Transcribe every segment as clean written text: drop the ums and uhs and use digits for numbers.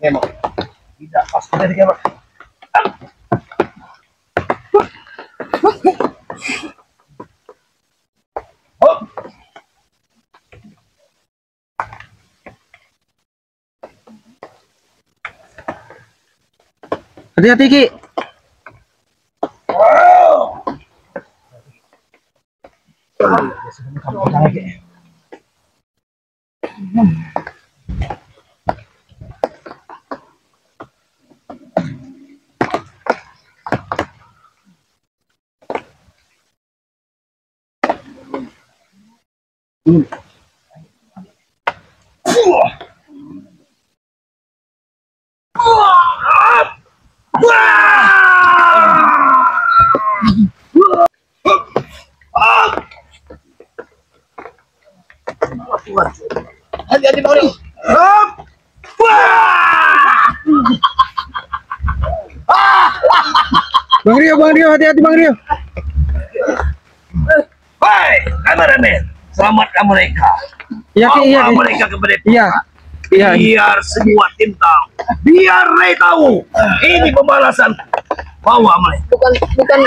Memang tidak pas dari kamar. Hati-hati Ki. Hati-hati Bang Rio. Bang Rio, hati-hati Bang Rio. Hai, kameramen, selamatkan mereka. Iya Ki, iya. Bawa mereka kepada Iya. Iya. Biar semua tim tahu. Biar Ray tahu. Ini pembalasan. Bawa mereka. Bukan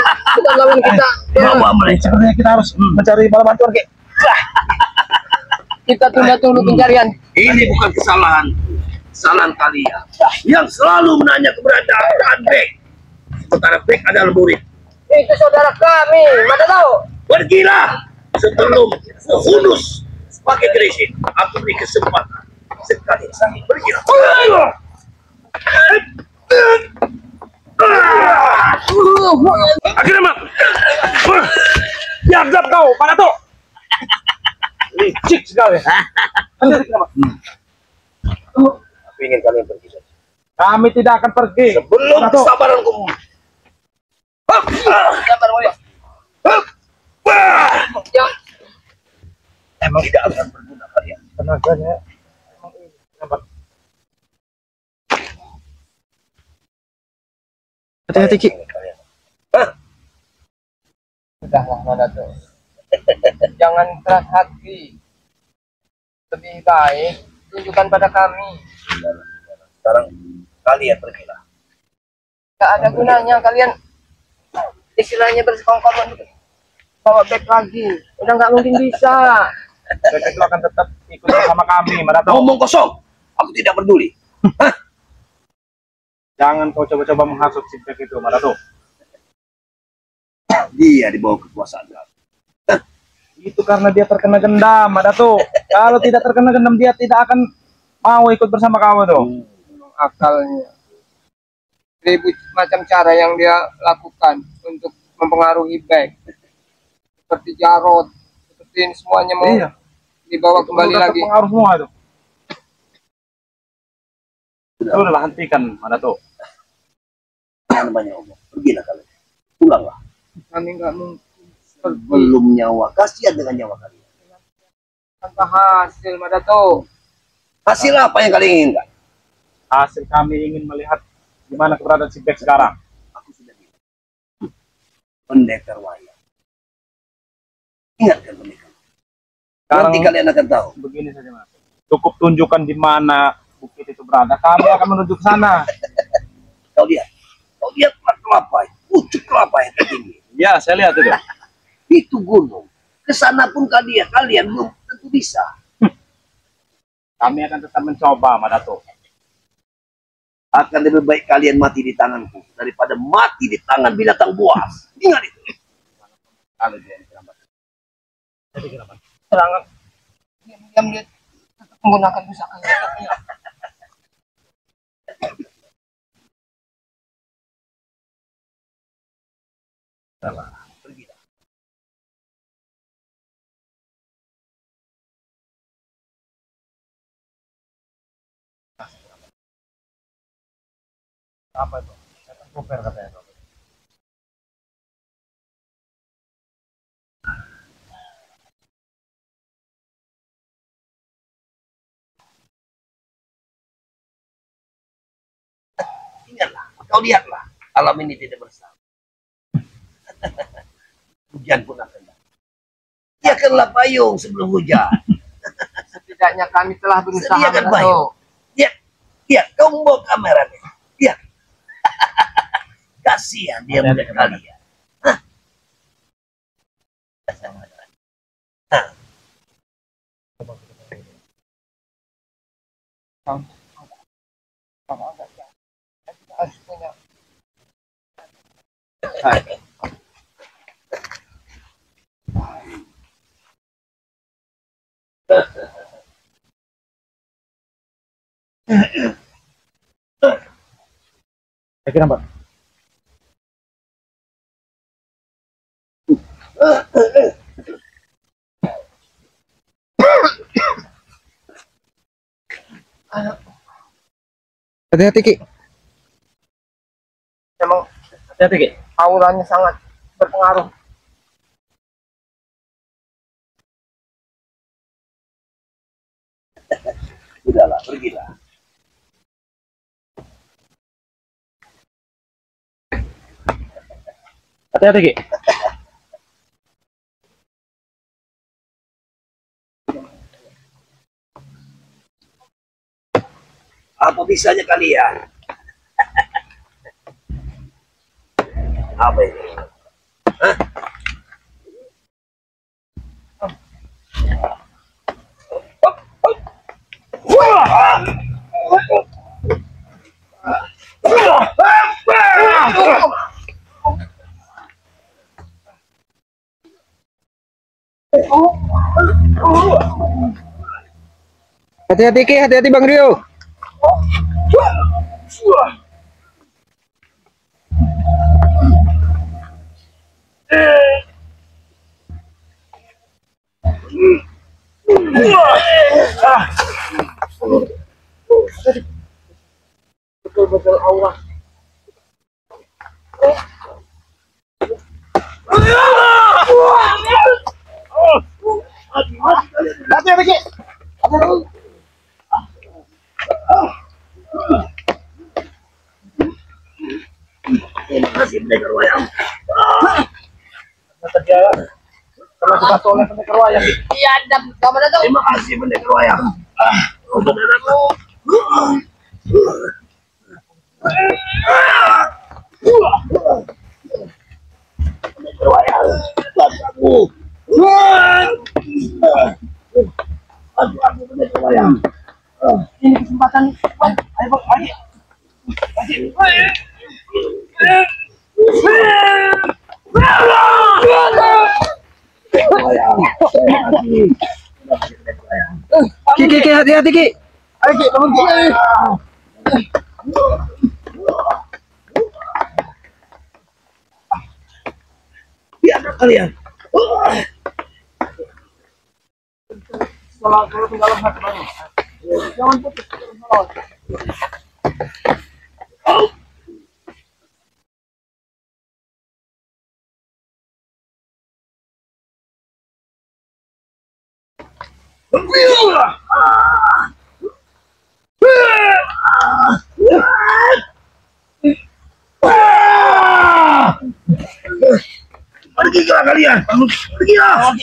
lawan kita. Bawa mereka. Sebenarnya kita harus mencari bala bantuan Ki. Kita tunda dulu pencarian. Ini bukan kesalahan kalian yang selalu menanya keberadaan Beck. Sementara Beck adalah murid. Itu saudara kami, mana tahu? Pergilah sebelum Hunus pakai gerisin. Aku beri kesempatan sekali lagi. Pergilah. Akhirnya mak. Siap kau, pada tuh. Licik sekali. Aku ingin kalian pergi saja. Kami tidak akan pergi. Sebelum kesabaranku. Sabar, Mulya. Ya, Emang tidak akan berguna kalian. Tenaganya. Hati-hati Ki. sudahlah mana tuh. Jangan keras hati. Lebih baik tunjukkan pada kami. Sekarang kalian pergilah. Gak ada gunanya kalian istilahnya bersekongkol untuk bawa back lagi. Udah nggak mungkin bisa. Back itu akan tetap ikut bersama kami, Madato. Ngomong kosong. Aku tidak peduli. Jangan kau coba-coba menghasut si Back itu, Madato. Dia di bawah kekuasaan kamu. Itu karena dia terkena gendam, Madato. Kalau tidak terkena gendam, dia tidak akan mau ikut bersama kamu tuh. Akalnya. Ribu macam cara yang dia lakukan untuk mempengaruhi back. Seperti Jarod, seperti ini semuanya mau dibawa kembali lagi. Pengaruh semua itu. Sudahlah, hentikan, Madato. Jangan banyak omong. Pergilah kalian. Pulanglah. Kami nggak mungkin Belum nyawa. Kasihan dengan nyawa kalian. tanpa hasil, Madato. Hasil apa yang kalian inginkan? Hasil kami ingin melihat gimana keberadaan si Back sekarang. Aku sudah bilang. Pendekar wayang. Ingatkan pendekar. Sekarang Nanti kalian akan tahu. begini saja, Mas. Cukup tunjukkan di mana bukit itu berada. Kami akan menuju ke sana. Kau lihat kelapa, pucuk kelapa yang tertinggi. Ya, saya lihat itu. Itu gunung. Kesana pun kalian belum tentu bisa. Kami akan tetap mencoba, Madato. Akan lebih baik kalian mati di tanganku daripada mati di tangan binatang buas. Ingat itu. Kalau dia Serangan. Diam dia menggunakan pusaka. salah. Apa itu? Super katanya. Ingatlah, kau lihatlah, alam ini tidak bersama. Hujan pun akan datang. Sediakanlah payung sebelum hujan. Setidaknya kami telah berusaha, Sediakan Dato. payung. Ya, kau membawa kameranya. Ya. Kasihan dia melihat kalian. Hah? Saya kira Mbak. Hati-hati Ki. Memang Hati-hati Ki. auranya sangat berpengaruh. Sudahlah, pergilah. Hati-hati Ki. Apa bisanya kalian? Apa ini? Hah? Hati-hati Ki, hati-hati Bang Rio. Betul-betul aura. Hati-hati Ki. Terima kasih pendekar wayang. Kalau dibahas oleh pendekar wayang. Iya, kamu Dato. Terima kasih pendekar wayang. Saudaraku. Pendekar wayang. Bantu aku pendekar wayang. Ini kesempatan. Ayo Bang, ayo. Ki, hati-hati Ki. Ayo Ki, bangun Ki. Biarkan kalian. Kalau tinggal hati baru. Jangan putus. Pergilah kalian. Pergilah.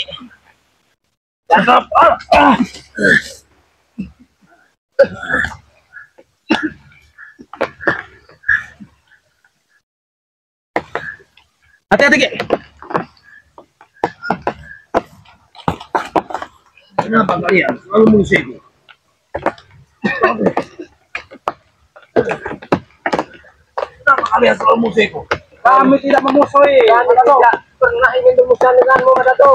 Hati-hati Ki. Kenapa kalian selalu mengusirku? Kenapa kalian selalu mengusirku? Kami tidak memusuhi. Kami tidak pernah ingin bermusuhan denganmu, Dato.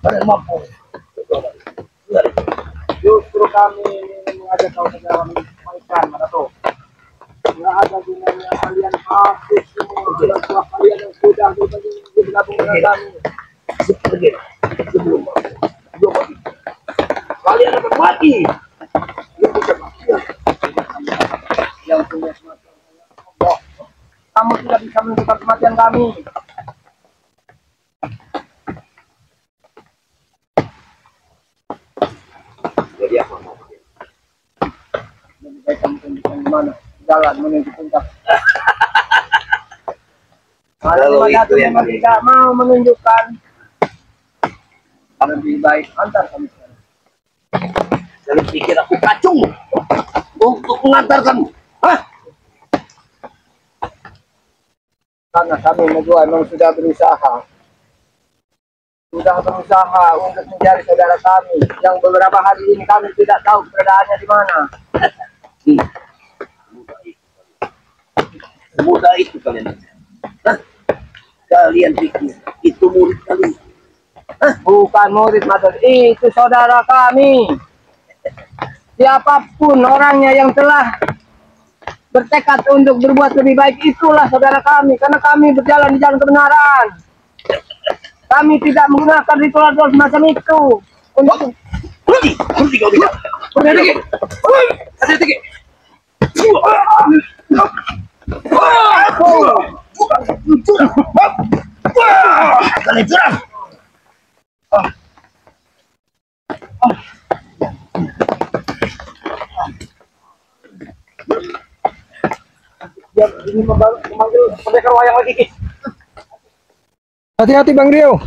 Kalian mampu. Justru kami ingin mengajak kau ke dalam ikan, Dato. Tidak ada gunanya kalian habis semua buah kalian yang sudah bergabung dengan kami. Pergilah. Sebelum Kalian akan mati. Yang punya kematian Allah. Kamu tidak bisa menentukan kematian kami. Jadi apa mau? Lebih baik kamu tunjukkan di mana jalan menuju puncak. Kalau itu yang memang tidak mau menunjukkan, lebih baik antar kami sekarang. Jadi pikir aku kacung untuk mengantarkanmu. Hah? Karena kami berdua memang sudah berusaha untuk mencari saudara kami yang beberapa hari ini kami tidak tahu keberadaannya di mana. Semudah itu kalian. Hah? Kalian pikir itu murid kalian? Hah? Bukan murid Matur, itu saudara kami. Siapapun orangnya yang telah bertekad untuk berbuat lebih baik, itulah saudara kami. Karena kami berjalan di jalan kebenaran. Kami tidak menggunakan ritual-ritual semacam itu. Untuk Berhenti kau bicara. Hati-hati. Kalian curang. dia ini memanggil pendekar wayang lagi. Ki. Hati-hati Bang Rio.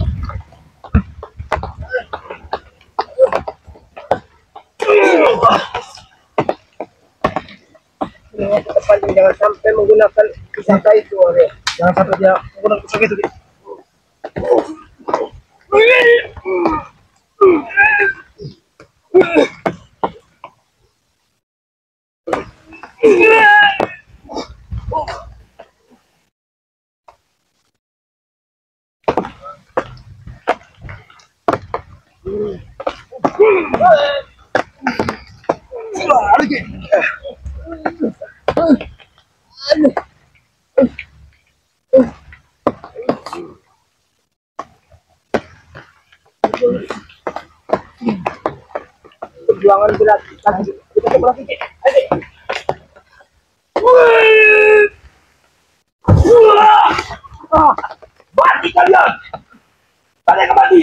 Jangan sampai menggunakan pusaka itu, Arya. Jangan sampai dia menggunakan pusaka itu. Ki. Perjuangan berat lagi. Kita coba lagi. Ki. Mati kalian. Kalian akan mati.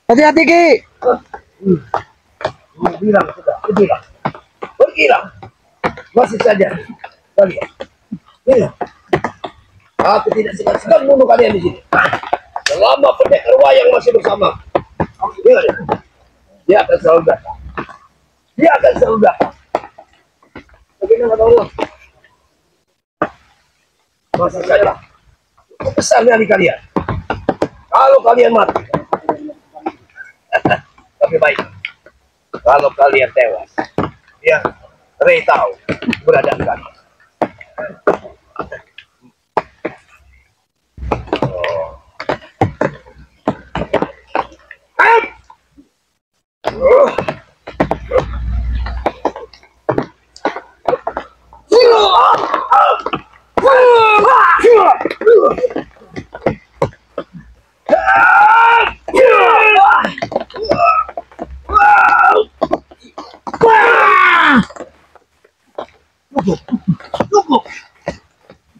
Hati-hati Ki. Bilang sudah, bilang. Pergilah. Masih saja. Kalian. Bilang. Aku tidak segan-segan bunuh kalian di sini. Selama pendekar wayang masih bersama. Dia akan selalu datang. Dia akan selalu datang. Bagaimana Allah? Masih saja. Besar nyali kalian. Kalau kalian mati. Tapi baik. Kalau kalian tewas. Ya. Rey tahu keberadaan kalian.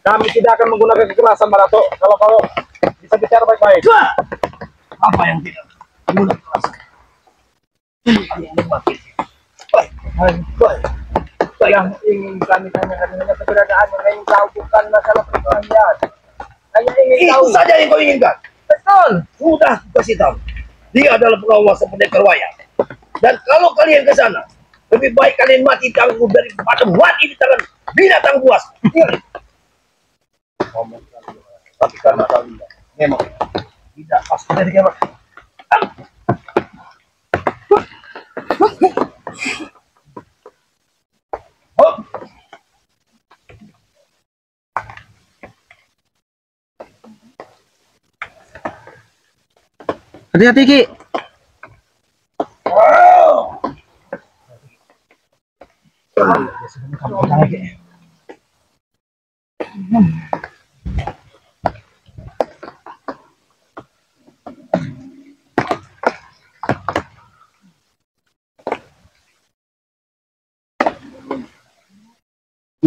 Kami tidak akan menggunakan kekerasan, Barato. Kalau bisa bicara baik-baik. Apa yang tidak menggunakan kekerasan? Ini kalian yang mati. Baik. Yang ingin kami tanyakan hanya keberadaan yang ingin tahu, bukan masalah perkelahian. Hanya ingin tahu. Itu saja yang kau inginkan. Betul. Sudah kasih tahu. Dia adalah pengawas pendekar wayang. Dan kalau kalian ke sana, lebih baik kalian mati tangguh daripada mati di tangan binatang buas. Ingat. Tapi karena kalian memang tidak pasti dari kemana. Hati-hati Ki.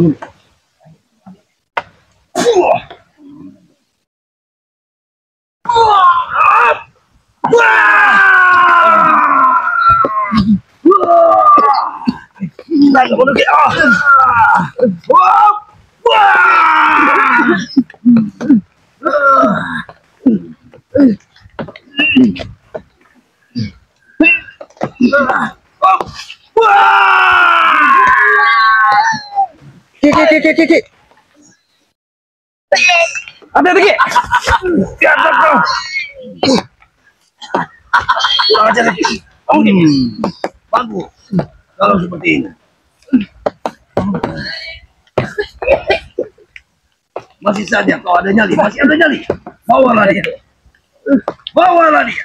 Ki. Ada Ki. Ya, bro. Kurang ajar lagi. Bagus. Kalau seperti ini. Masih saja kau ada nyali, masih ada nyali. Bawalah dia. Bawalah dia.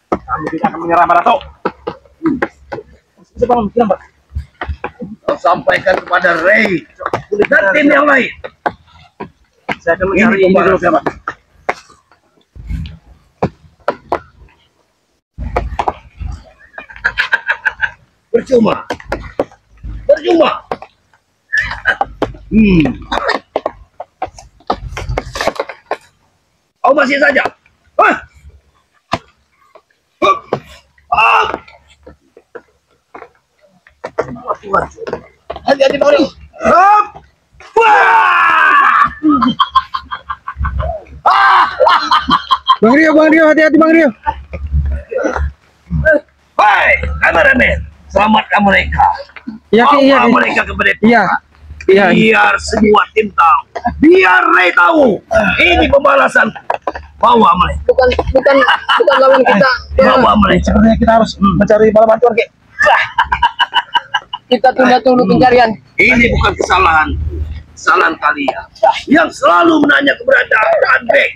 Kami tidak akan menyerah, Barato. Kau sampaikan kepada Ray dan tim yang lain. Saya akan mencari ini dulu, siapa? Percuma. Kau masih saja. Hati-hati Bang Rio. Bang Rio, hati-hati Bang Rio. Hai, kameramen, selamatkan mereka. Iya, Ki, iya. Bawa mereka kepada Iya. Biar semua tim tahu. Biar Ray tahu. Ini pembalasan. Bawa mereka. Bukan lawan kita. Bawa mereka. Sepertinya kita harus mencari bala bantuan, Ki. Kita tunda dulu pencarian. Ini bukan kesalahan kalian yang selalu menanya keberadaan Beck.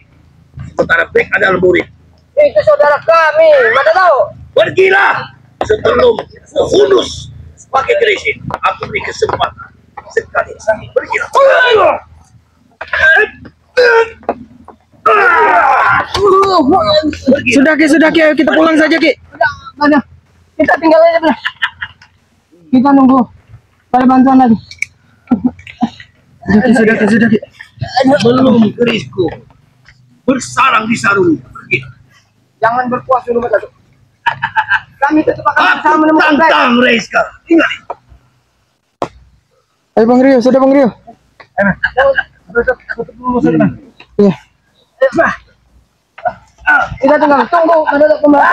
Sementara Beck adalah murid. Itu saudara kami. Mana tahu? Pergilah sebelum Hunus sebagai Gresik. Aku beri kesempatan sekali lagi. Pergilah. Sudah Ki, ayo kita pulang saja, Ki. Mana? Kita tinggal aja belah. Kita nunggu pada bantuan lagi. Sudah Ki. Belum kerisku bersarang di sarung. Pergi. Jangan berpuas dulu, Mas Datuk. Kami tetap akan Aku bersama menemukan Beck. tantang Ray sekarang. Ingat. Ayo Bang Rio, sudah Bang Rio. Iya. Kita tinggal tunggu Mas Datuk kembali.